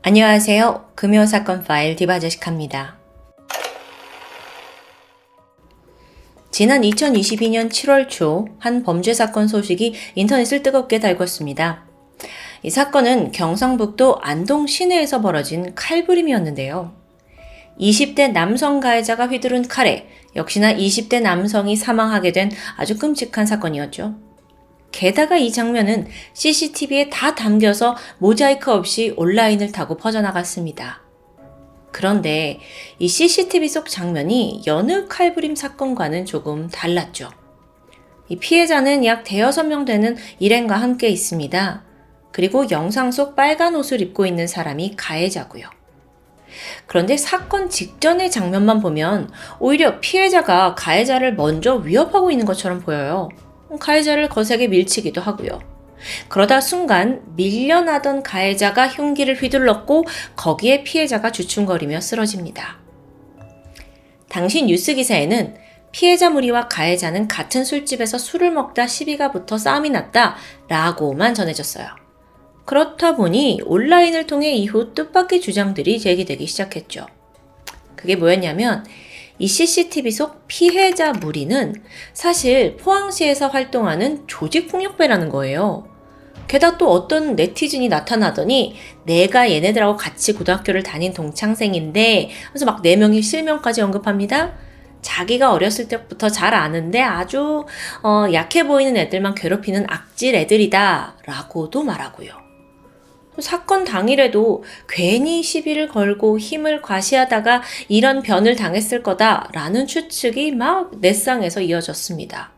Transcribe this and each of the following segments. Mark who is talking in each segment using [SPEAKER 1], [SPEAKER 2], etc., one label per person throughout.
[SPEAKER 1] 안녕하세요. 금요사건 파일 디바제식합니다. 지난 2022년 7월 초 한 범죄 사건 소식이 인터넷을 뜨겁게 달궜습니다. 이 사건은 경상북도 안동 시내에서 벌어진 칼부림이었는데요. 20대 남성 가해자가 휘두른 칼에 역시나 20대 남성이 사망하게 된 아주 끔찍한 사건이었죠. 게다가 이 장면은 CCTV에 다 담겨서 모자이크 없이 온라인을 타고 퍼져나갔습니다. 그런데 이 CCTV 속 장면이 여느 칼부림 사건과는 조금 달랐죠. 이 피해자는 약 대여섯 명 되는 일행과 함께 있습니다. 그리고 영상 속 빨간 옷을 입고 있는 사람이 가해자고요. 그런데 사건 직전의 장면만 보면 오히려 피해자가 가해자를 먼저 위협하고 있는 것처럼 보여요. 가해자를 거세게 밀치기도 하고요. 그러다 순간 밀려나던 가해자가 흉기를 휘둘렀고 거기에 피해자가 주춤거리며 쓰러집니다. 당시 뉴스 기사에는 피해자 무리와 가해자는 같은 술집에서 술을 먹다 시비가 붙어 싸움이 났다 라고만 전해졌어요. 그렇다 보니 온라인을 통해 이후 뜻밖의 주장들이 제기되기 시작했죠. 그게 뭐였냐면 이 CCTV 속 피해자 무리는 사실 포항시에서 활동하는 조직폭력배라는 거예요. 게다가 또 어떤 네티즌이 나타나더니 내가 얘네들하고 같이 고등학교를 다닌 동창생인데 그래서 막 4명이 실명까지 언급합니다. 자기가 어렸을 때부터 잘 아는데 아주 약해 보이는 애들만 괴롭히는 악질 애들이다 라고도 말하고요. 사건 당일에도 괜히 시비를 걸고 힘을 과시하다가 이런 변을 당했을 거다라는 추측이 막 넷상에서 이어졌습니다.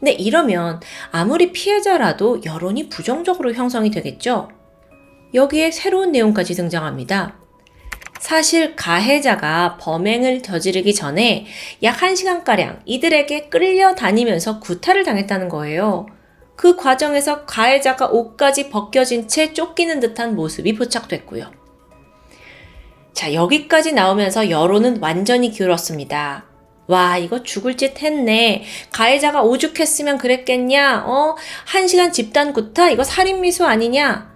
[SPEAKER 1] 근데 이러면 아무리 피해자라도 여론이 부정적으로 형성이 되겠죠? 여기에 새로운 내용까지 등장합니다. 사실 가해자가 범행을 저지르기 전에 약 1시간가량 이들에게 끌려다니면서 구타를 당했다는 거예요. 그 과정에서 가해자가 옷까지 벗겨진 채 쫓기는 듯한 모습이 포착됐고요. 자, 여기까지 나오면서 여론은 완전히 기울었습니다. 와, 이거 죽을 짓 했네. 가해자가 오죽했으면 그랬겠냐? 1시간 집단 구타? 이거 살인미수 아니냐?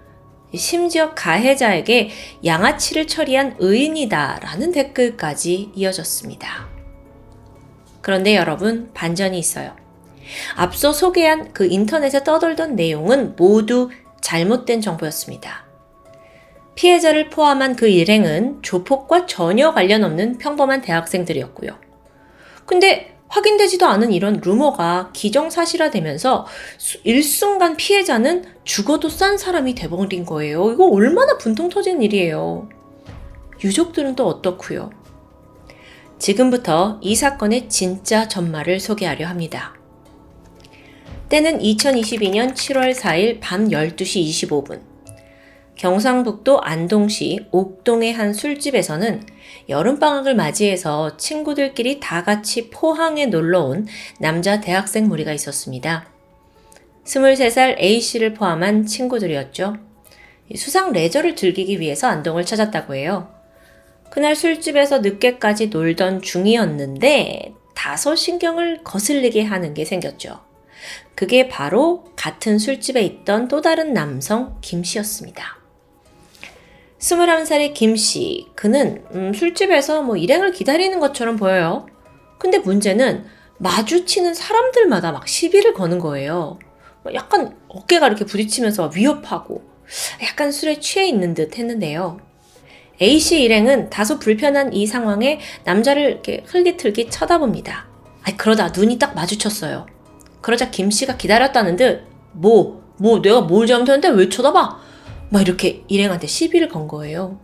[SPEAKER 1] 심지어 가해자에게 양아치를 처리한 의인이다라는 댓글까지 이어졌습니다. 그런데 여러분, 반전이 있어요. 앞서 소개한 그 인터넷에 떠돌던 내용은 모두 잘못된 정보였습니다. 피해자를 포함한 그 일행은 조폭과 전혀 관련 없는 평범한 대학생들이었고요. 근데 확인되지도 않은 이런 루머가 기정사실화되면서 일순간 피해자는 죽어도 싼 사람이 돼버린 거예요. 이거 얼마나 분통 터진 일이에요. 유족들은 또 어떻고요? 지금부터 이 사건의 진짜 전말을 소개하려 합니다. 때는 2022년 7월 4일 밤 12시 25분. 경상북도 안동시 옥동의 한 술집에서는 여름방학을 맞이해서 친구들끼리 다 같이 포항에 놀러온 남자 대학생 무리가 있었습니다. 23살 A씨를 포함한 친구들이었죠. 수상 레저를 즐기기 위해서 안동을 찾았다고 해요. 그날 술집에서 늦게까지 놀던 중이었는데 다소 신경을 거슬리게 하는 게 생겼죠. 그게 바로 같은 술집에 있던 또 다른 남성 김씨였습니다. 21살의 김씨, 그는 술집에서 일행을 기다리는 것처럼 보여요. 근데 문제는 마주치는 사람들마다 막 시비를 거는 거예요. 약간 어깨가 이렇게 부딪히면서 위협하고 약간 술에 취해 있는 듯 했는데요. A씨 일행은 다소 불편한 이 상황에 남자를 이렇게 흘깃흘깃 쳐다봅니다. 그러다 눈이 딱 마주쳤어요. 그러자 김씨가 기다렸다는 듯 내가 뭘 잘못했는데 왜 쳐다봐? 막 이렇게 일행한테 시비를 건 거예요.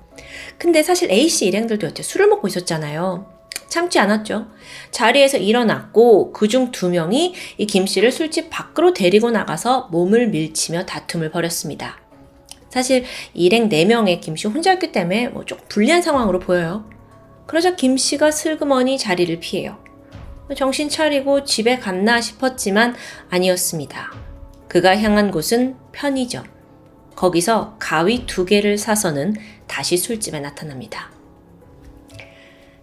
[SPEAKER 1] 근데 사실 A씨 일행들도 여태 술을 먹고 있었잖아요. 참지 않았죠. 자리에서 일어났고 그중 2명이 이 김씨를 술집 밖으로 데리고 나가서 몸을 밀치며 다툼을 벌였습니다. 사실 일행 4명의 김씨 혼자였기 때문에 조금 불리한 상황으로 보여요. 그러자 김씨가 슬그머니 자리를 피해요. 정신 차리고 집에 갔나 싶었지만 아니었습니다. 그가 향한 곳은 편의점. 거기서 가위 2개를 사서는 다시 술집에 나타납니다.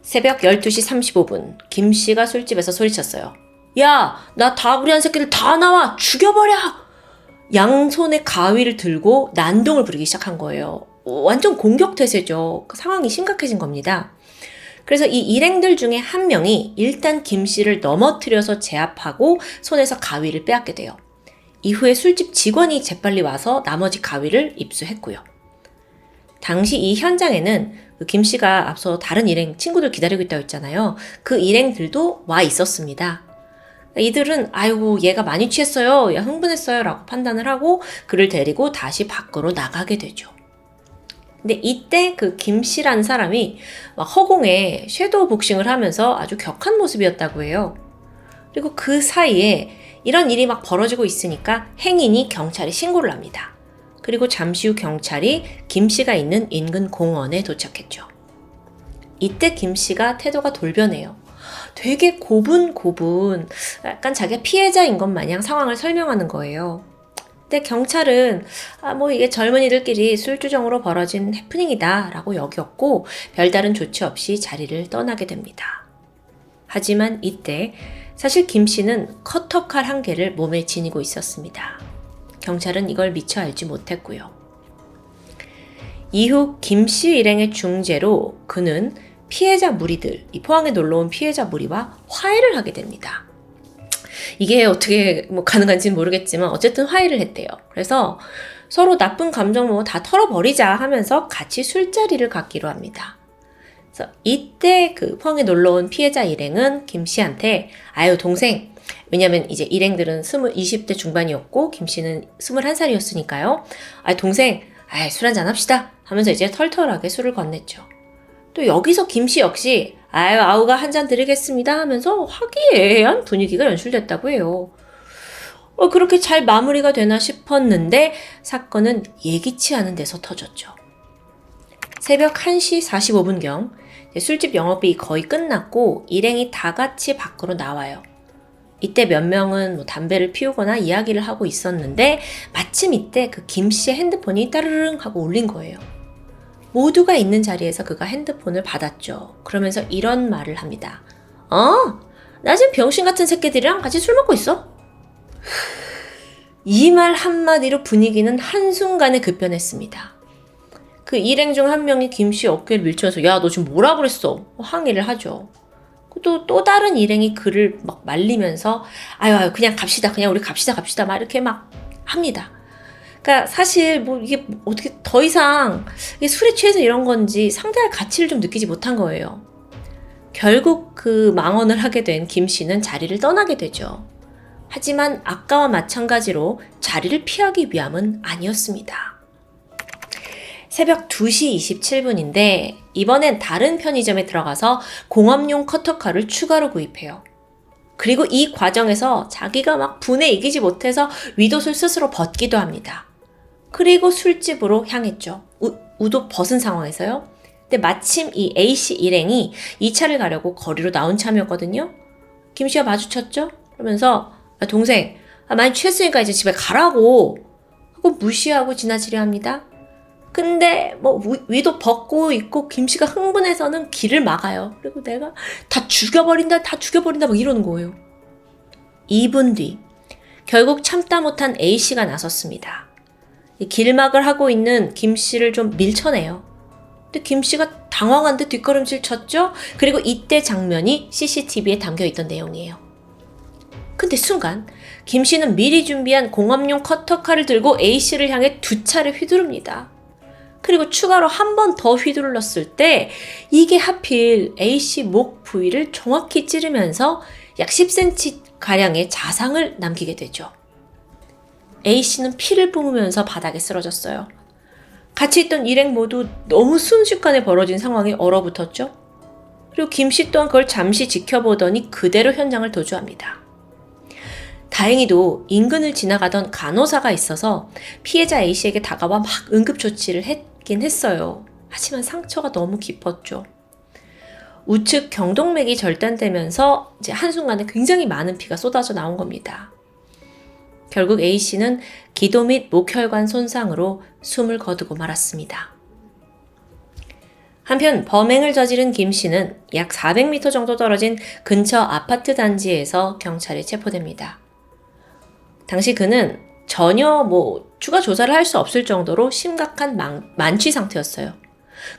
[SPEAKER 1] 새벽 12시 35분 김씨가 술집에서 소리쳤어요. 야, 나 다구리한 새끼들 다 나와! 죽여버려! 양손에 가위를 들고 난동을 부리기 시작한 거예요. 완전 공격태세죠. 상황이 심각해진 겁니다. 그래서 이 일행들 중에 한 명이 일단 김 씨를 넘어뜨려서 제압하고 손에서 가위를 빼앗게 돼요. 이후에 술집 직원이 재빨리 와서 나머지 가위를 입수했고요. 당시 이 현장에는 김 씨가 앞서 다른 일행 친구들 기다리고 있다고 했잖아요. 그 일행들도 와 있었습니다. 이들은 아이고 얘가 많이 취했어요, 야 흥분했어요 라고 판단을 하고 그를 데리고 다시 밖으로 나가게 되죠. 근데 이때 그 김 씨라는 사람이 막 허공에 섀도우 복싱을 하면서 아주 격한 모습이었다고 해요. 그리고 그 사이에 이런 일이 막 벌어지고 있으니까 행인이 경찰에 신고를 합니다. 그리고 잠시 후 경찰이 김 씨가 있는 인근 공원에 도착했죠. 이때 김 씨가 태도가 돌변해요. 되게 고분고분, 약간 자기가 피해자인 것 마냥 상황을 설명하는 거예요. 근데 경찰은 뭐 이게 젊은이들끼리 술주정으로 벌어진 해프닝이다 라고 여겼고 별다른 조치 없이 자리를 떠나게 됩니다. 하지만 이때 사실 김 씨는 커터칼 한 개를 몸에 지니고 있었습니다. 경찰은 이걸 미처 알지 못했고요. 이후 김 씨 일행의 중재로 그는 피해자 무리들, 이 포항에 놀러온 피해자 무리와 화해를 하게 됩니다. 이게 어떻게 가능한지는 모르겠지만 어쨌든 화해를 했대요. 그래서 서로 나쁜 감정 다 털어버리자 하면서 같이 술자리를 갖기로 합니다. 그래서 이때 그 포항에 놀러온 피해자 일행은 김 씨한테 아유 동생, 왜냐면 이제 일행들은 20대 중반이었고 김 씨는 21살이었으니까요. 아유 동생, 술 한잔 합시다 하면서 이제 털털하게 술을 건넸죠. 또 여기서 김 씨 역시 아우가 한 잔 드리겠습니다 하면서 화기애애한 분위기가 연출됐다고 해요. 그렇게 잘 마무리가 되나 싶었는데 사건은 예기치 않은 데서 터졌죠. 새벽 1시 45분경 술집 영업이 거의 끝났고 일행이 다 같이 밖으로 나와요. 이때 몇 명은 담배를 피우거나 이야기를 하고 있었는데 마침 이때 그 김 씨의 핸드폰이 따르릉 하고 울린 거예요. 모두가 있는 자리에서 그가 핸드폰을 받았죠. 그러면서 이런 말을 합니다. 나 지금 병신 같은 새끼들이랑 같이 술 먹고 있어. 이 말 한마디로 분위기는 한순간에 급변했습니다. 그 일행 중 한 명이 김 씨 어깨를 밀치면서 야, 너 지금 뭐라 그랬어? 항의를 하죠. 또 다른 일행이 그를 막 말리면서 아유 그냥 갑시다. 그냥 우리 갑시다. 막 이렇게 막 합니다. 그러니까 사실 이게 어떻게 더 이상 이게 술에 취해서 이런 건지 상대할 가치를 좀 느끼지 못한 거예요. 결국 그 망언을 하게 된 김 씨는 자리를 떠나게 되죠. 하지만 아까와 마찬가지로 자리를 피하기 위함은 아니었습니다. 새벽 2시 27분인데 이번엔 다른 편의점에 들어가서 공업용 커터칼을 추가로 구입해요. 그리고 이 과정에서 자기가 막 분에 이기지 못해서 윗옷을 스스로 벗기도 합니다. 그리고 술집으로 향했죠. 우도 벗은 상황에서요. 근데 마침 이 A씨 일행이 이 차를 가려고 거리로 나온 참이었거든요. 김 씨와 마주쳤죠. 그러면서 동생, 많이 취했으니까 이제 집에 가라고 하고 무시하고 지나치려 합니다. 근데 위도 벗고 있고 김 씨가 흥분해서는 길을 막아요. 그리고 내가 다 죽여버린다 막 이러는 거예요. 2분 뒤 결국 참다 못한 A씨가 나섰습니다. 길막을 하고 있는 김 씨를 좀 밀쳐내요. 근데 김 씨가 당황한 듯 뒷걸음질 쳤죠? 그리고 이때 장면이 CCTV에 담겨있던 내용이에요. 근데 순간 김 씨는 미리 준비한 공업용 커터칼을 들고 A씨를 향해 2차례 휘두릅니다. 그리고 추가로 한 번 더 휘둘렀을 때 이게 하필 A씨 목 부위를 정확히 찌르면서 약 10cm가량의 자상을 남기게 되죠. A씨는 피를 뿜으면서 바닥에 쓰러졌어요. 같이 있던 일행 모두 너무 순식간에 벌어진 상황에 얼어붙었죠. 그리고 김씨 또한 그걸 잠시 지켜보더니 그대로 현장을 도주합니다. 다행히도 인근을 지나가던 간호사가 있어서 피해자 A씨에게 다가와 막 응급조치를 했긴 했어요. 하지만 상처가 너무 깊었죠. 우측 경동맥이 절단되면서 이제 한순간에 굉장히 많은 피가 쏟아져 나온 겁니다. 결국 A씨는 기도 및 목혈관 손상으로 숨을 거두고 말았습니다. 한편 범행을 저지른 김씨는 약 400m 정도 떨어진 근처 아파트 단지에서 경찰에 체포됩니다. 당시 그는 전혀 추가 조사를 할 수 없을 정도로 심각한 만취 상태였어요.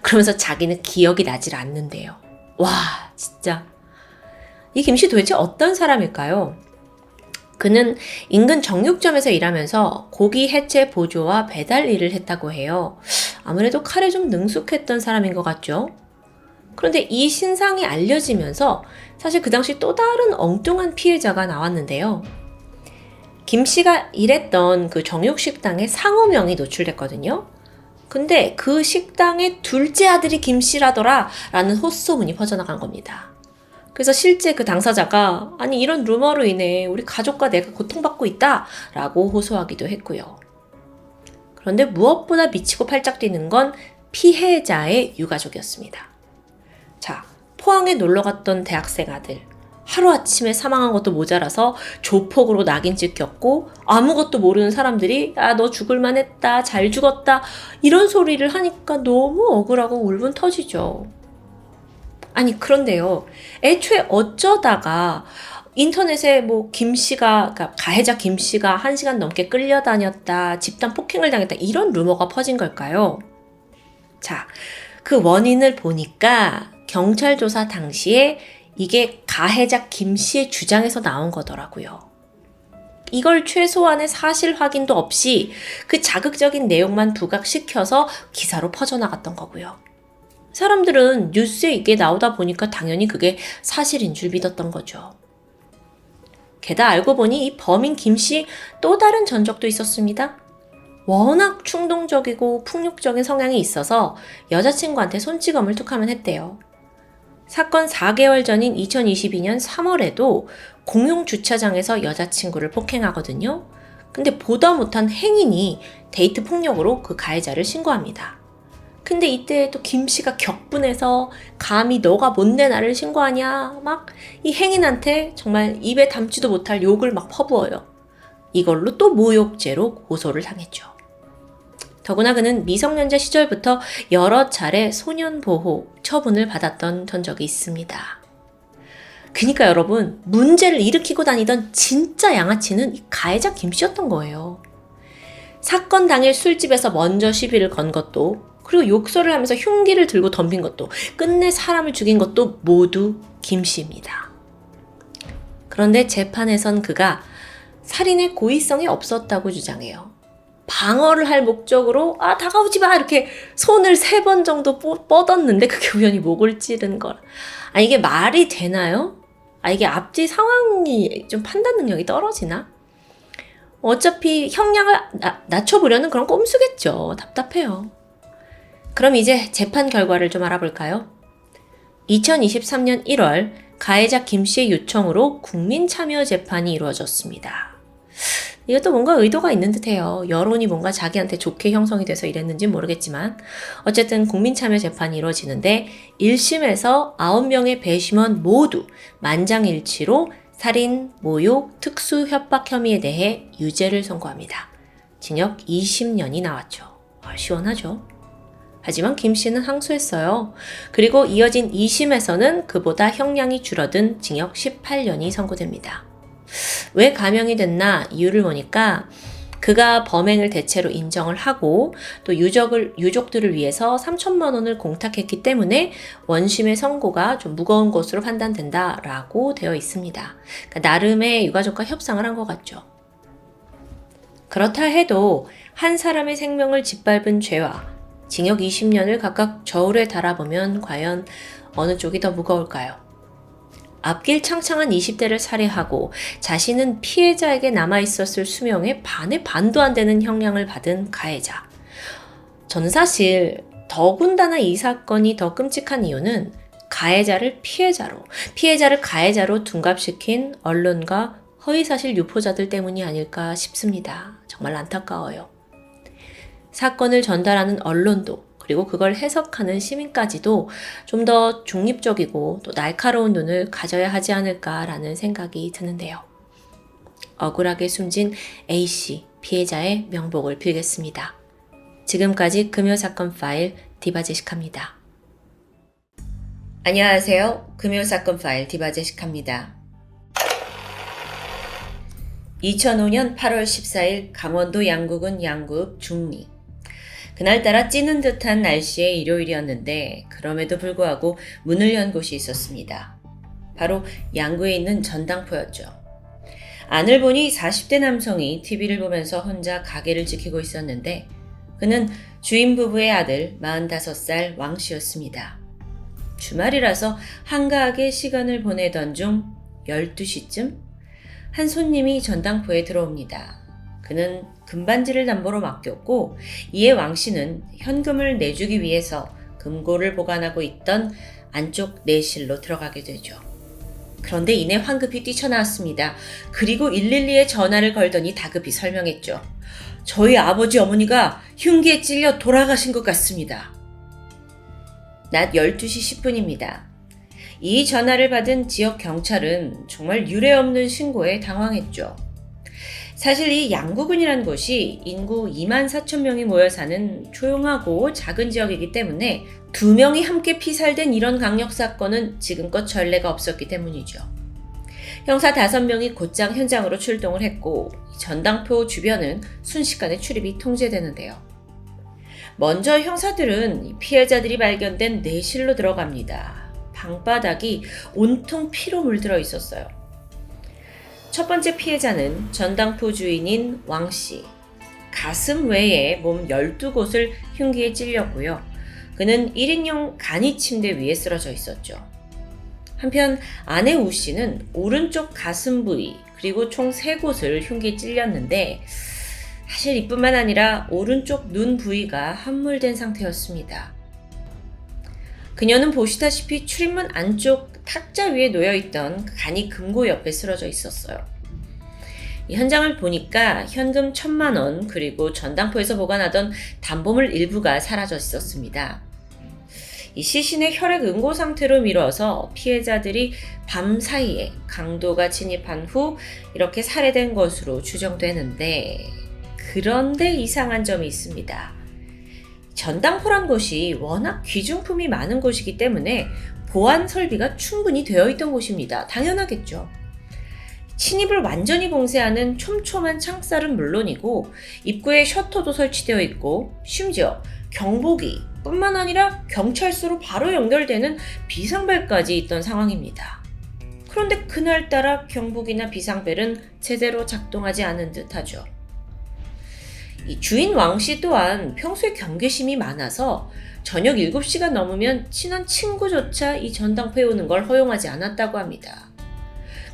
[SPEAKER 1] 그러면서 자기는 기억이 나질 않는데요. 와, 진짜. 이 김씨 도대체 어떤 사람일까요? 그는 인근 정육점에서 일하면서 고기 해체 보조와 배달 일을 했다고 해요. 아무래도 칼에 좀 능숙했던 사람인 것 같죠? 그런데 이 신상이 알려지면서 사실 그 당시 또 다른 엉뚱한 피해자가 나왔는데요. 김 씨가 일했던 그 정육식당의 상호명이 노출됐거든요. 근데 그 식당의 둘째 아들이 김 씨라더라 라는 헛소문이 퍼져나간 겁니다. 그래서 실제 그 당사자가 아니 이런 루머로 인해 우리 가족과 내가 고통받고 있다 라고 호소하기도 했고요. 그런데 무엇보다 미치고 팔짝 뛰는 건 피해자의 유가족이었습니다. 자, 포항에 놀러갔던 대학생 아들. 하루아침에 사망한 것도 모자라서 조폭으로 낙인 찍혔고 아무것도 모르는 사람들이 야, 너 죽을만 했다, 잘 죽었다 이런 소리를 하니까 너무 억울하고 울분 터지죠. 아니 그런데요. 애초에 어쩌다가 인터넷에 뭐 김씨가 그러니까 가해자 김씨가 1시간 넘게 끌려다녔다, 집단 폭행을 당했다 이런 루머가 퍼진 걸까요? 자, 그 원인을 보니까 경찰 조사 당시에 이게 가해자 김씨의 주장에서 나온 거더라고요. 이걸 최소한의 사실 확인도 없이 그 자극적인 내용만 부각시켜서 기사로 퍼져나갔던 거고요. 사람들은 뉴스에 이게 나오다 보니까 당연히 그게 사실인 줄 믿었던 거죠. 게다가 알고 보니 이 범인 김씨 또 다른 전적도 있었습니다. 워낙 충동적이고 폭력적인 성향이 있어서 여자친구한테 손찌검을 툭하면 했대요. 사건 4개월 전인 2022년 3월에도 공용 주차장에서 여자친구를 폭행하거든요. 근데 보다 못한 행인이 데이트 폭력으로 그 가해자를 신고합니다. 근데 이때 또 김씨가 격분해서 감히 너가 뭔데 나를 신고하냐 막 이 행인한테 정말 입에 담지도 못할 욕을 막 퍼부어요. 이걸로 또 모욕죄로 고소를 당했죠. 더구나 그는 미성년자 시절부터 여러 차례 소년보호 처분을 받았던 전적이 있습니다. 그러니까 여러분, 문제를 일으키고 다니던 진짜 양아치는 이 가해자 김씨였던 거예요. 사건 당일 술집에서 먼저 시비를 건 것도, 그리고 욕설을 하면서 흉기를 들고 덤빈 것도, 끝내 사람을 죽인 것도 모두 김씨입니다. 그런데 재판에선 그가 살인의 고의성이 없었다고 주장해요. 방어를 할 목적으로 다가오지 마 이렇게 손을 3번 정도 뻗었는데 그게 우연히 목을 찌른 거라. 이게 말이 되나요? 이게 앞뒤 상황이 좀 판단 능력이 떨어지나? 어차피 형량을 낮춰보려는 그런 꼼수겠죠. 답답해요. 그럼 이제 재판 결과를 좀 알아볼까요? 2023년 1월 가해자 김씨의 요청으로 국민참여 재판이 이루어졌습니다. 이것도 뭔가 의도가 있는 듯해요. 여론이 뭔가 자기한테 좋게 형성이 돼서 이랬는지 모르겠지만 어쨌든 국민참여 재판이 이루어지는데 1심에서 9명의 배심원 모두 만장일치로 살인, 모욕, 특수 협박 혐의에 대해 유죄를 선고합니다. 징역 20년이 나왔죠. 시원하죠? 하지만 김 씨는 항소했어요. 그리고 이어진 2심에서는 그보다 형량이 줄어든 징역 18년이 선고됩니다. 왜 감형이 됐나 이유를 보니까 그가 범행을 대체로 인정을 하고 또 유족들을 위해서 3천만 원을 공탁했기 때문에 원심의 선고가 좀 무거운 것으로 판단된다라고 되어 있습니다. 그러니까 나름의 유가족과 협상을 한 것 같죠. 그렇다 해도 한 사람의 생명을 짓밟은 죄와 징역 20년을 각각 저울에 달아보면 과연 어느 쪽이 더 무거울까요? 앞길 창창한 20대를 살해하고 자신은 피해자에게 남아있었을 수명의 반의 반도 안 되는 형량을 받은 가해자. 저는 사실 더군다나 이 사건이 더 끔찍한 이유는 가해자를 피해자를 가해자로 둔갑시킨 언론과 허위사실 유포자들 때문이 아닐까 싶습니다. 정말 안타까워요. 사건을 전달하는 언론도 그리고 그걸 해석하는 시민까지도 좀 더 중립적이고 또 날카로운 눈을 가져야 하지 않을까라는 생각이 드는데요. 억울하게 숨진 A씨 피해자의 명복을 빌겠습니다. 지금까지 금요사건 파일 디바제시카입니다. 안녕하세요. 금요사건 파일 디바제시카입니다. 2005년 8월 14일 강원도 양구군 양구읍 중리. 그날따라 찌는 듯한 날씨의 일요일이었는데 그럼에도 불구하고 문을 연 곳이 있었습니다. 바로 양구에 있는 전당포였죠. 안을 보니 40대 남성이 TV를 보면서 혼자 가게를 지키고 있었는데 그는 주인 부부의 아들 45살 왕씨였습니다. 주말이라서 한가하게 시간을 보내던 중 12시쯤 한 손님이 전당포에 들어옵니다. 그는 금반지를 담보로 맡겼고 이에 왕씨는 현금을 내주기 위해서 금고를 보관하고 있던 안쪽 내실로 들어가게 되죠. 그런데 이내 황급히 뛰쳐나왔습니다. 그리고 112에 전화를 걸더니 다급히 설명했죠. 저희 아버지 어머니가 흉기에 찔려 돌아가신 것 같습니다. 낮 12시 10분입니다. 이 전화를 받은 지역 경찰은 정말 유례없는 신고에 당황했죠. 사실 이 양구군이란 곳이 인구 2만 4천 명이 모여 사는 조용하고 작은 지역이기 때문에 2명이 함께 피살된 이런 강력사건은 지금껏 전례가 없었기 때문이죠. 형사 5명이 곧장 현장으로 출동을 했고 전당포 주변은 순식간에 출입이 통제되는데요. 먼저 형사들은 피해자들이 발견된 내실로 들어갑니다. 방바닥이 온통 피로 물들어 있었어요. 첫 번째 피해자는 전당포 주인인 왕씨. 가슴 외에 몸 12곳을 흉기에 찔렸고요. 그는 1인용 간이 침대 위에 쓰러져 있었죠. 한편 아내 우씨는 오른쪽 가슴 부위 그리고 총 3곳을 흉기에 찔렸는데 사실 이뿐만 아니라 오른쪽 눈 부위가 함몰된 상태였습니다. 그녀는 보시다시피 출입문 안쪽 탁자 위에 놓여있던 간이 금고 옆에 쓰러져 있었어요. 이 현장을 보니까 현금 1,000만 원 그리고 전당포에서 보관하던 담보물 일부가 사라져 있었습니다. 이 시신의 혈액 응고 상태로 미뤄서 피해자들이 밤 사이에 강도가 진입한 후 이렇게 살해된 것으로 추정되는데 그런데 이상한 점이 있습니다. 전당포란 곳이 워낙 귀중품이 많은 곳이기 때문에 보안 설비가 충분히 되어 있던 곳입니다. 당연하겠죠. 침입을 완전히 봉쇄하는 촘촘한 창살은 물론이고 입구에 셔터도 설치되어 있고 심지어 경보기 뿐만 아니라 경찰서로 바로 연결되는 비상벨까지 있던 상황입니다. 그런데 그날따라 경보기나 비상벨은 제대로 작동하지 않은 듯하죠. 이 주인 왕씨 또한 평소에 경계심이 많아서 저녁 7시가 넘으면 친한 친구조차 이 전당포에 오는 걸 허용하지 않았다고 합니다.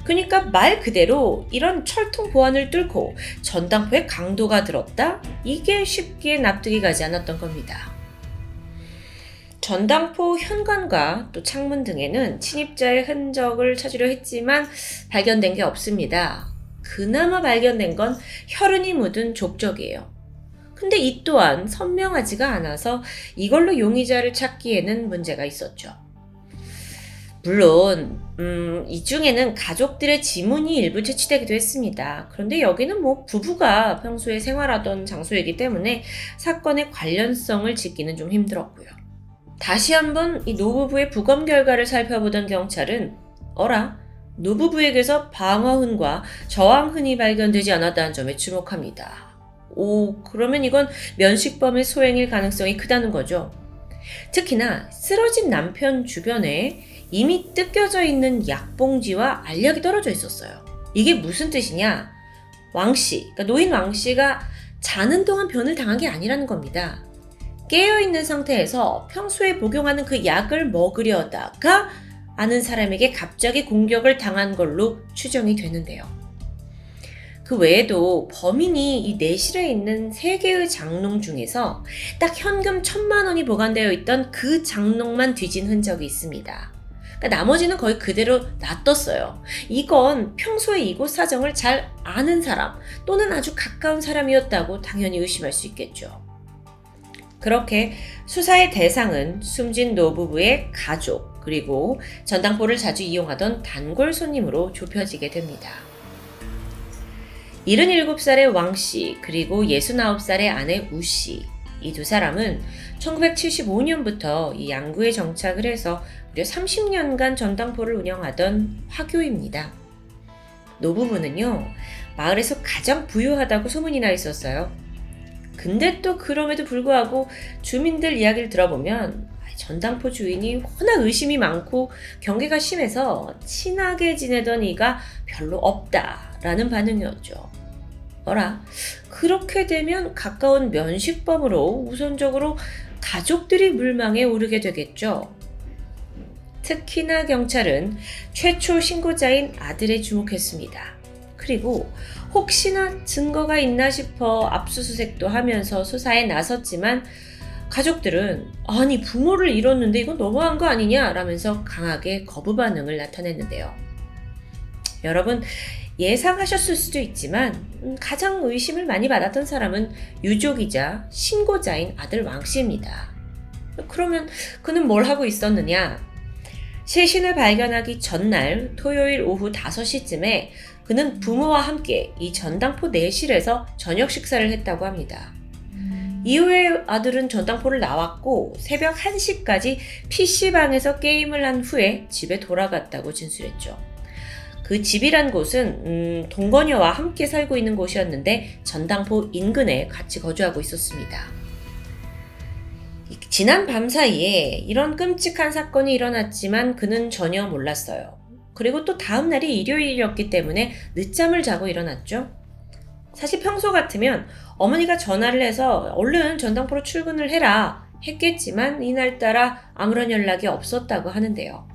[SPEAKER 1] 그러니까 말 그대로 이런 철통 보안을 뚫고 전당포에 강도가 들었다? 이게 쉽게 납득이 가지 않았던 겁니다. 전당포 현관과 또 창문 등에는 침입자의 흔적을 찾으려 했지만 발견된 게 없습니다. 그나마 발견된 건 혈흔이 묻은 족적이에요. 근데 이 또한 선명하지가 않아서 이걸로 용의자를 찾기에는 문제가 있었죠. 물론 이 중에는 가족들의 지문이 일부 채취되기도 했습니다. 그런데 여기는 부부가 평소에 생활하던 장소이기 때문에 사건의 관련성을 짓기는 좀 힘들었고요. 다시 한번 이 노부부의 부검 결과를 살펴보던 경찰은 노부부에게서 방어흔과 저항흔이 발견되지 않았다는 점에 주목합니다. 그러면 이건 면식범의 소행일 가능성이 크다는 거죠. 특히나 쓰러진 남편 주변에 이미 뜯겨져 있는 약봉지와 알약이 떨어져 있었어요. 이게 무슨 뜻이냐? 왕씨, 그러니까 노인 왕씨가 자는 동안 변을 당한 게 아니라는 겁니다. 깨어있는 상태에서 평소에 복용하는 그 약을 먹으려다가 아는 사람에게 갑자기 공격을 당한 걸로 추정이 되는데요. 그 외에도 범인이 이 내실에 있는 3개의 장롱 중에서 딱 현금 1,000만 원이 보관되어 있던 그 장롱만 뒤진 흔적이 있습니다. 그러니까 나머지는 거의 그대로 놔뒀어요. 이건 평소에 이곳 사정을 잘 아는 사람 또는 아주 가까운 사람이었다고 당연히 의심할 수 있겠죠. 그렇게 수사의 대상은 숨진 노부부의 가족 그리고 전당포를 자주 이용하던 단골 손님으로 좁혀지게 됩니다. 77살의 왕씨 그리고 69살의 아내 우씨 이 두 사람은 1975년부터 이 양구에 정착을 해서 무려 30년간 전당포를 운영하던 화교입니다. 노부부는요 마을에서 가장 부유하다고 소문이 나 있었어요. 근데 또 그럼에도 불구하고 주민들 이야기를 들어보면 전당포 주인이 워낙 의심이 많고 경계가 심해서 친하게 지내던 이가 별로 없다라는 반응이었죠. 어라, 그렇게 되면 가까운 면식범으로 우선적으로 가족들이 물망에 오르게 되겠죠. 특히나 경찰은 최초 신고자인 아들에 주목했습니다. 그리고 혹시나 증거가 있나 싶어 압수수색도 하면서 수사에 나섰지만 가족들은 아니 부모를 잃었는데 이건 너무한 거 아니냐 라면서 강하게 거부 반응을 나타냈는데요. 여러분 예상하셨을 수도 있지만 가장 의심을 많이 받았던 사람은 유족이자 신고자인 아들 왕씨입니다. 그러면 그는 뭘 하고 있었느냐? 시신을 발견하기 전날 토요일 오후 5시쯤에 그는 부모와 함께 이 전당포 내실에서 저녁 식사를 했다고 합니다. 이후에 아들은 전당포를 나왔고 새벽 1시까지 PC방에서 게임을 한 후에 집에 돌아갔다고 진술했죠. 그 집이란 곳은 동거녀와 함께 살고 있는 곳이었는데 전당포 인근에 같이 거주하고 있었습니다. 지난 밤 사이에 이런 끔찍한 사건이 일어났지만 그는 전혀 몰랐어요. 그리고 또 다음 날이 일요일이었기 때문에 늦잠을 자고 일어났죠. 사실 평소 같으면 어머니가 전화를 해서 얼른 전당포로 출근을 해라 했겠지만 이날따라 아무런 연락이 없었다고 하는데요.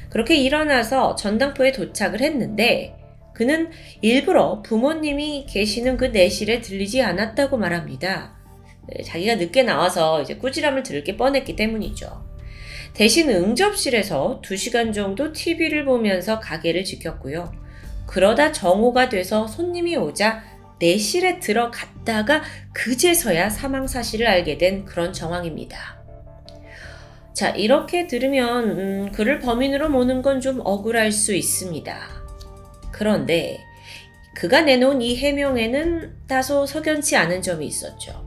[SPEAKER 1] 그렇게 일어나서 전당포에 도착을 했는데 그는 일부러 부모님이 계시는 그 내실에 들리지 않았다고 말합니다. 자기가 늦게 나와서 이제 꾸지람을 들을 게 뻔했기 때문이죠. 대신 응접실에서 2시간 정도 TV를 보면서 가게를 지켰고요. 그러다 정오가 돼서 손님이 오자 내실에 들어갔다가 그제서야 사망 사실을 알게 된 그런 정황입니다. 자, 이렇게 들으면 그를 범인으로 모는 건 좀 억울할 수 있습니다. 그런데 그가 내놓은 이 해명에는 다소 석연치 않은 점이 있었죠.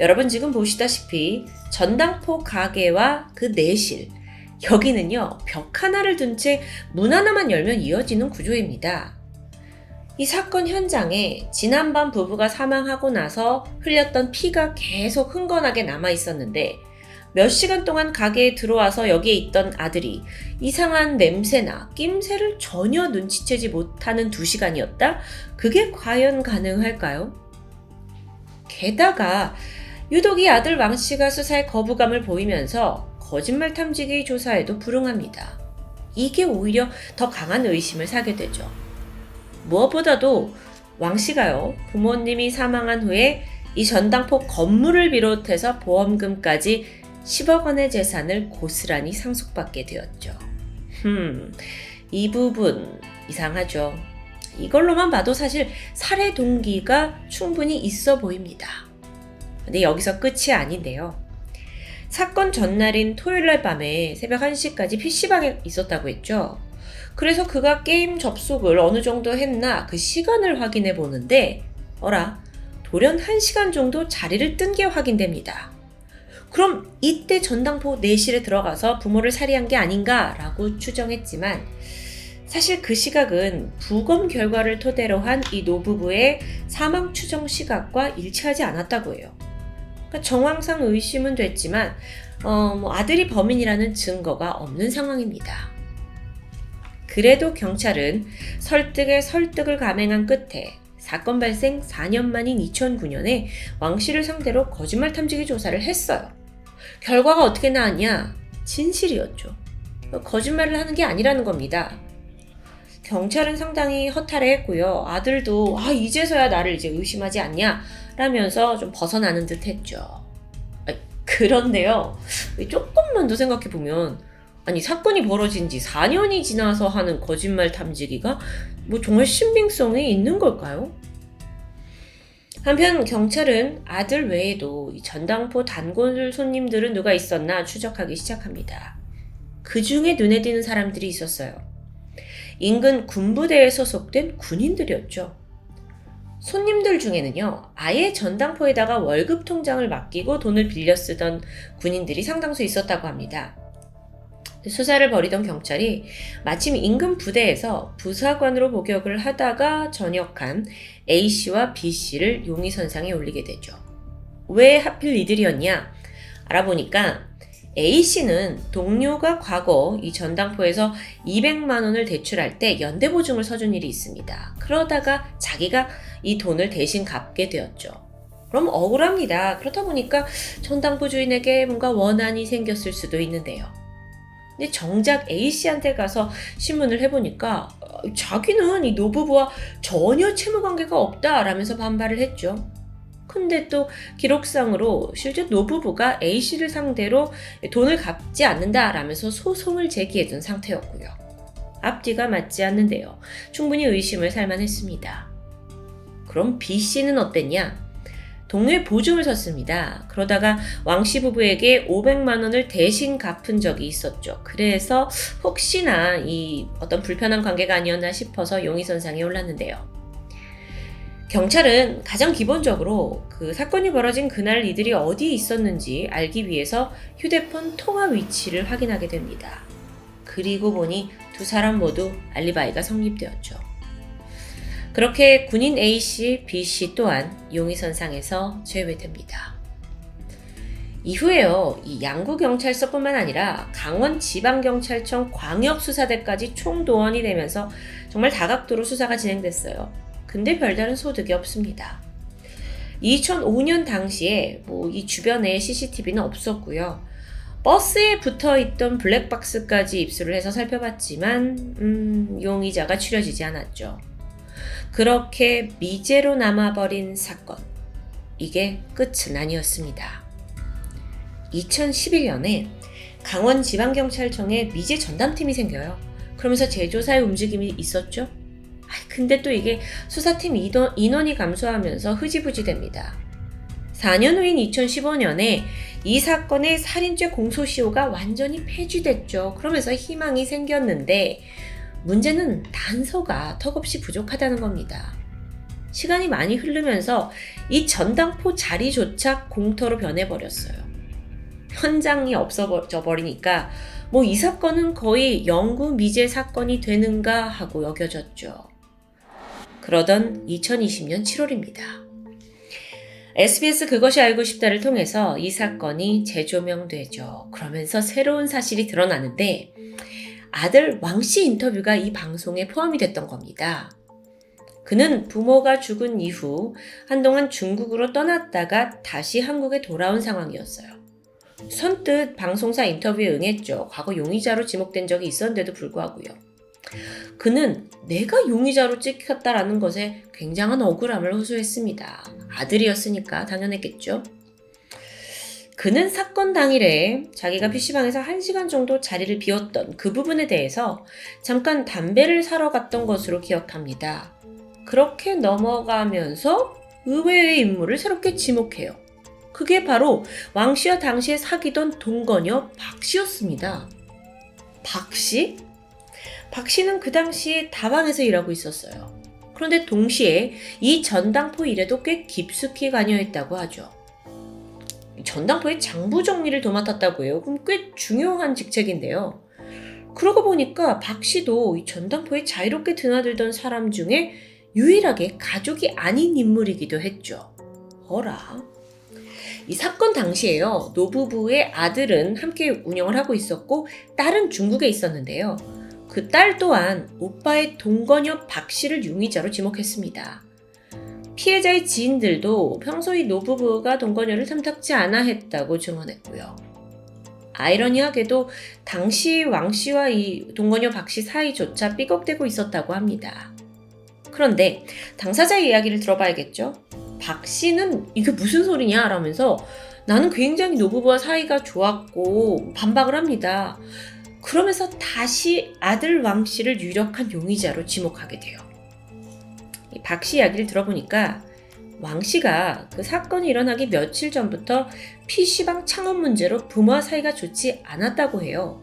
[SPEAKER 1] 여러분 지금 보시다시피 전당포 가게와 그 내실, 여기는요 벽 하나를 둔 채 문 하나만 열면 이어지는 구조입니다. 이 사건 현장에 지난밤 부부가 사망하고 나서 흘렸던 피가 계속 흥건하게 남아 있었는데 몇 시간 동안 가게에 들어와서 여기에 있던 아들이 이상한 냄새나 낌새를 전혀 눈치채지 못하는 2시간이었다? 그게 과연 가능할까요? 게다가 유독 이 아들 왕씨가 수사에 거부감을 보이면서 거짓말 탐지기 조사에도 불응합니다. 이게 오히려 더 강한 의심을 사게 되죠. 무엇보다도 왕씨가요, 부모님이 사망한 후에 이 전당포 건물을 비롯해서 보험금까지 10억 원의 재산을 고스란히 상속받게 되었죠. 이 부분 이상하죠. 이걸로만 봐도 사실 살해 동기가 충분히 있어 보입니다. 근데 여기서 끝이 아닌데요. 사건 전날인 토요일날 밤에 새벽 1시까지 PC방에 있었다고 했죠. 그래서 그가 게임 접속을 어느 정도 했나 그 시간을 확인해 보는데 돌연 1시간 정도 자리를 뜬 게 확인됩니다. 그럼 이때 전당포 내실에 들어가서 부모를 살해한 게 아닌가라고 추정했지만 사실 그 시각은 부검 결과를 토대로 한 이 노부부의 사망 추정 시각과 일치하지 않았다고 해요. 그러니까 정황상 의심은 됐지만 아들이 범인이라는 증거가 없는 상황입니다. 그래도 경찰은 설득에 설득을 감행한 끝에 사건 발생 4년 만인 2009년에 왕씨를 상대로 거짓말 탐지기 조사를 했어요. 결과가 어떻게 나왔냐? 진실이었죠. 거짓말을 하는 게 아니라는 겁니다. 경찰은 상당히 허탈해했고요. 아들도 이제서야 나를 이제 의심하지 않냐? 라면서 좀 벗어나는 듯 했죠. 그런데요. 조금만 더 생각해보면 사건이 벌어진 지 4년이 지나서 하는 거짓말 탐지기가 정말 신빙성이 있는 걸까요? 한편 경찰은 아들 외에도 이 전당포 단골 손님들은 누가 있었나 추적하기 시작합니다. 그 중에 눈에 띄는 사람들이 있었어요. 인근 군부대에 소속된 군인들이었죠. 손님들 중에는요, 아예 전당포에다가 월급 통장을 맡기고 돈을 빌려 쓰던 군인들이 상당수 있었다고 합니다. 수사를 벌이던 경찰이 마침 인근 부대에서 부사관으로 복역을 하다가 전역한 A씨와 B씨를 용의선상에 올리게 되죠. 왜 하필 이들이었냐? 알아보니까 A씨는 동료가 과거 이 전당포에서 200만 원을 대출할 때 연대보증을 서준 일이 있습니다. 그러다가 자기가 이 돈을 대신 갚게 되었죠. 그럼 억울합니다. 그렇다 보니까 전당포 주인에게 뭔가 원한이 생겼을 수도 있는데요. 근데 정작 A씨한테 가서 신문을 해보니까 자기는 이 노부부와 전혀 채무관계가 없다라면서 반발을 했죠. 근데 또 기록상으로 실제 노부부가 A씨를 상대로 돈을 갚지 않는다라면서 소송을 제기해둔 상태였고요. 앞뒤가 맞지 않는데요. 충분히 의심을 살만했습니다. 그럼 B씨는 어땠냐? 동료의 보증을 섰습니다. 그러다가 왕씨 부부에게 500만 원을 대신 갚은 적이 있었죠. 그래서 혹시나 이 어떤 불편한 관계가 아니었나 싶어서 용의선상에 올랐는데요. 경찰은 가장 기본적으로 그 사건이 벌어진 그날 이들이 어디에 있었는지 알기 위해서 휴대폰 통화 위치를 확인하게 됩니다. 그리고 보니 두 사람 모두 알리바이가 성립되었죠. 그렇게 군인 A씨, B씨 또한 용의선상에서 제외됩니다. 이후에요, 이 양구경찰서뿐만 아니라 강원지방경찰청 광역수사대까지 총동원이 되면서 정말 다각도로 수사가 진행됐어요. 근데 별다른 소득이 없습니다. 2005년 당시에 이 주변에 CCTV는 없었고요. 버스에 붙어있던 블랙박스까지 입수를 해서 살펴봤지만 용의자가 추려지지 않았죠. 그렇게 미제로 남아버린 사건. 이게 끝은 아니었습니다. 2011년에 강원지방경찰청에 미제 전담팀이 생겨요. 그러면서 재조사의 움직임이 있었죠. 근데 또 이게 수사팀 인원이 감소하면서 흐지부지 됩니다. 4년 후인 2015년에 이 사건의 살인죄 공소시효가 완전히 폐지됐죠. 그러면서 희망이 생겼는데 문제는 단서가 턱없이 부족하다는 겁니다. 시간이 많이 흐르면서 이 전당포 자리조차 공터로 변해버렸어요. 현장이 없어져 버리니까 이 사건은 거의 영구 미제 사건이 되는가 하고 여겨졌죠. 그러던 2020년 7월입니다. SBS 그것이 알고 싶다를 통해서 이 사건이 재조명되죠. 그러면서 새로운 사실이 드러나는데 아들 왕씨 인터뷰가 이 방송에 포함이 됐던 겁니다. 그는 부모가 죽은 이후 한동안 중국으로 떠났다가 다시 한국에 돌아온 상황이었어요. 선뜻 방송사 인터뷰에 응했죠. 과거 용의자로 지목된 적이 있었는데도 불구하고요. 그는 내가 용의자로 찍혔다라는 것에 굉장한 억울함을 호소했습니다. 아들이었으니까 당연했겠죠. 그는 사건 당일에 자기가 PC방에서 1시간 정도 자리를 비웠던 그 부분에 대해서 잠깐 담배를 사러 갔던 것으로 기억합니다. 그렇게 넘어가면서 의외의 인물을 새롭게 지목해요. 그게 바로 왕씨와 당시에 사귀던 동거녀 박씨였습니다. 박씨? 박씨는 그 당시에 다방에서 일하고 있었어요. 그런데 동시에 이 전당포 일에도 꽤 깊숙이 관여했다고 하죠. 전당포의 장부 정리를 도맡았다고 해요. 그럼 꽤 중요한 직책인데요. 그러고 보니까 박씨도 이 전당포에 자유롭게 드나들던 사람 중에 유일하게 가족이 아닌 인물이기도 했죠. 어라. 이 사건 당시에요. 노부부의 아들은 함께 운영을 하고 있었고 딸은 중국에 있었는데요. 그 딸 또한 오빠의 동거녀 박씨를 용의자로 지목했습니다. 피해자의 지인들도 평소 이 노부부가 동거녀를 탐탁지 않아 했다고 증언했고요. 아이러니하게도 당시 왕씨와 이 동거녀 박씨 사이조차 삐걱대고 있었다고 합니다. 그런데 당사자의 이야기를 들어봐야겠죠? 박씨는 이게 무슨 소리냐 라면서 나는 굉장히 노부부와 사이가 좋았고 반박을 합니다. 그러면서 다시 아들 왕씨를 유력한 용의자로 지목하게 돼요. 이 박씨 이야기를 들어보니까 왕씨가 그 사건이 일어나기 며칠 전부터 PC방 창업 문제로 부모와 사이가 좋지 않았다고 해요.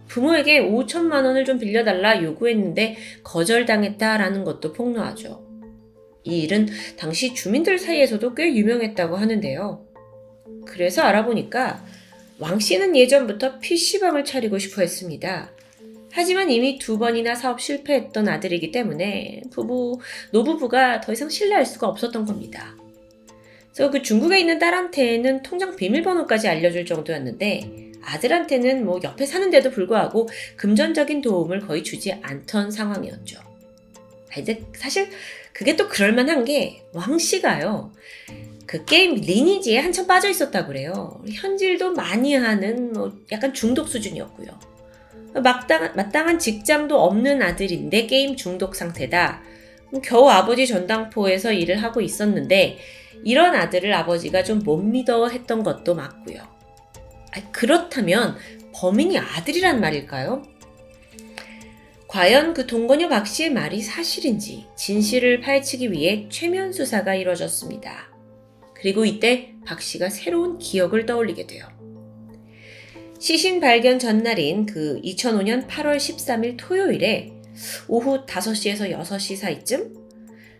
[SPEAKER 1] 부모에게 5천만 원을 좀 빌려달라 요구했는데 거절당했다라는 것도 폭로하죠. 이 일은 당시 주민들 사이에서도 꽤 유명했다고 하는데요. 그래서 알아보니까 왕 씨는 예전부터 PC방을 차리고 싶어 했습니다. 하지만 이미 2번이나 사업 실패했던 아들이기 때문에 노부부가 더 이상 신뢰할 수가 없었던 겁니다. 그래서 그 중국에 있는 딸한테는 통장 비밀번호까지 알려줄 정도였는데 아들한테는 옆에 사는데도 불구하고 금전적인 도움을 거의 주지 않던 상황이었죠. 이제 사실 그게 또 그럴만한 게 왕 씨가요. 그 게임 리니지에 한참 빠져 있었다고 그래요. 현질도 많이 하는 약간 중독 수준이었고요. 마땅한 직장도 없는 아들인데 게임 중독 상태다. 겨우 아버지 전당포에서 일을 하고 있었는데 이런 아들을 아버지가 좀 못 믿어 했던 것도 맞고요. 그렇다면 범인이 아들이란 말일까요? 과연 그 동거녀 박 씨의 말이 사실인지 진실을 파헤치기 위해 최면 수사가 이뤄졌습니다. 그리고 이때 박 씨가 새로운 기억을 떠올리게 돼요. 시신 발견 전날인 그 2005년 8월 13일 토요일에 오후 5시에서 6시 사이쯤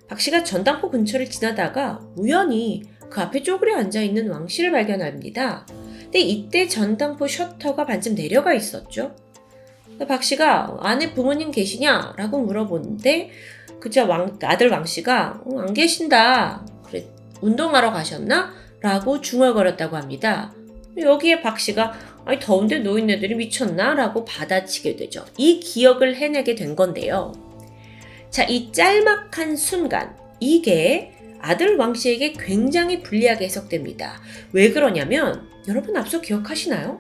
[SPEAKER 1] 박 씨가 전당포 근처를 지나다가 우연히 그 앞에 쪼그려 앉아있는 왕 씨를 발견합니다. 근데 이때 전당포 셔터가 반쯤 내려가 있었죠. 박 씨가 안에 부모님 계시냐? 라고 물어보는데 아들 왕 씨가 안 계신다. 그래, 운동하러 가셨나? 라고 중얼거렸다고 합니다. 여기에 박 씨가 더운데 노인네들이 미쳤나? 라고 받아치게 되죠. 이 기억을 해내게 된 건데요. 자, 이 짤막한 순간 이게 아들 왕 씨에게 굉장히 불리하게 해석됩니다. 왜 그러냐면 여러분 앞서 기억하시나요?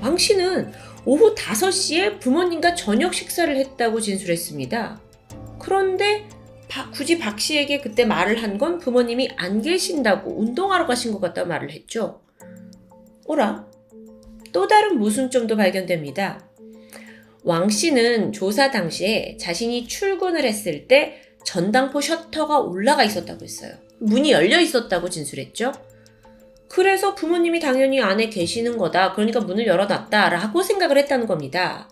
[SPEAKER 1] 왕 씨는 오후 5시에 부모님과 저녁 식사를 했다고 진술했습니다. 그런데 굳이 박 씨에게 그때 말을 한 건 부모님이 안 계신다고 운동하러 가신 것 같다고 말을 했죠. 오라, 또 다른 모순점도 발견됩니다. 왕 씨는 조사 당시에 자신이 출근을 했을 때 전당포 셔터가 올라가 있었다고 했어요. 문이 열려 있었다고 진술했죠. 그래서 부모님이 당연히 안에 계시는 거다. 그러니까 문을 열어놨다라고 생각을 했다는 겁니다.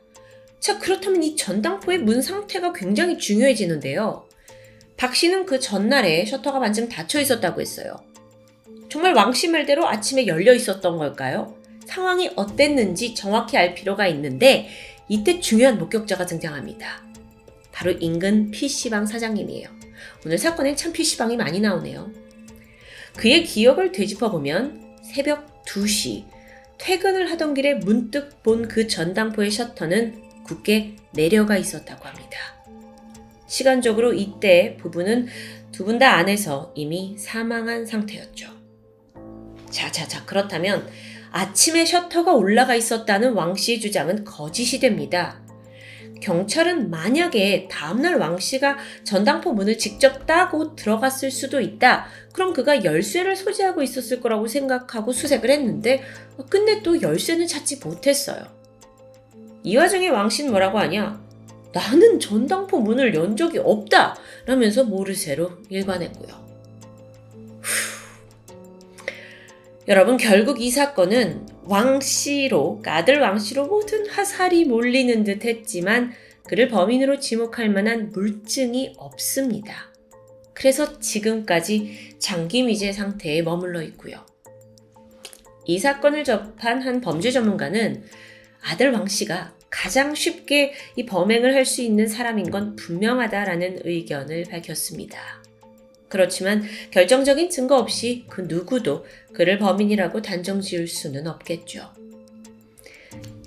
[SPEAKER 1] 자, 그렇다면 이 전당포의 문 상태가 굉장히 중요해지는데요. 박 씨는 그 전날에 셔터가 반쯤 닫혀 있었다고 했어요. 정말 왕 씨 말대로 아침에 열려 있었던 걸까요? 상황이 어땠는지 정확히 알 필요가 있는데 이때 중요한 목격자가 등장합니다. 바로 인근 PC방 사장님이에요. 오늘 사건엔 참 PC방이 많이 나오네요. 그의 기억을 되짚어보면 새벽 2시 퇴근을 하던 길에 문득 본 그 전당포의 셔터는 굳게 내려가 있었다고 합니다. 시간적으로 이때 부부는 두 분 다 안에서 이미 사망한 상태였죠. 자, 그렇다면 아침에 셔터가 올라가 있었다는 왕 씨의 주장은 거짓이 됩니다. 경찰은 만약에 다음날 왕 씨가 전당포 문을 직접 따고 들어갔을 수도 있다. 그럼 그가 열쇠를 소지하고 있었을 거라고 생각하고 수색을 했는데 근데 또 열쇠는 찾지 못했어요. 이 와중에 왕 씨는 뭐라고 하냐? 나는 전당포 문을 연 적이 없다! 라면서 모르쇠로 일관했고요. 여러분, 결국 이 사건은 아들 왕 씨로 모든 화살이 몰리는 듯 했지만 그를 범인으로 지목할 만한 물증이 없습니다. 그래서 지금까지 장기미제 상태에 머물러 있고요. 이 사건을 접한 한 범죄 전문가는 아들 왕 씨가 가장 쉽게 이 범행을 할 수 있는 사람인 건 분명하다라는 의견을 밝혔습니다. 그렇지만 결정적인 증거 없이 그 누구도 그를 범인이라고 단정 지을 수는 없겠죠.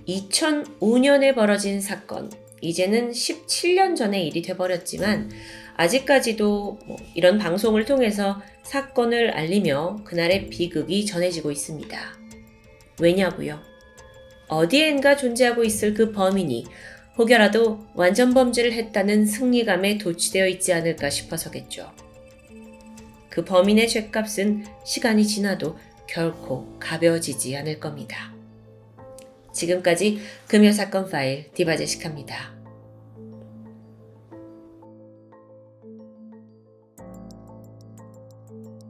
[SPEAKER 1] 2005년에 벌어진 사건, 이제는 17년 전의 일이 돼버렸지만 아직까지도 이런 방송을 통해서 사건을 알리며 그날의 비극이 전해지고 있습니다. 왜냐고요? 어디엔가 존재하고 있을 그 범인이 혹여라도 완전 범죄를 했다는 승리감에 도취되어 있지 않을까 싶어서겠죠. 그 범인의 죗값은 시간이 지나도 결코 가벼워지지 않을 겁니다. 지금까지 금요사건 파일 디바제식합니다.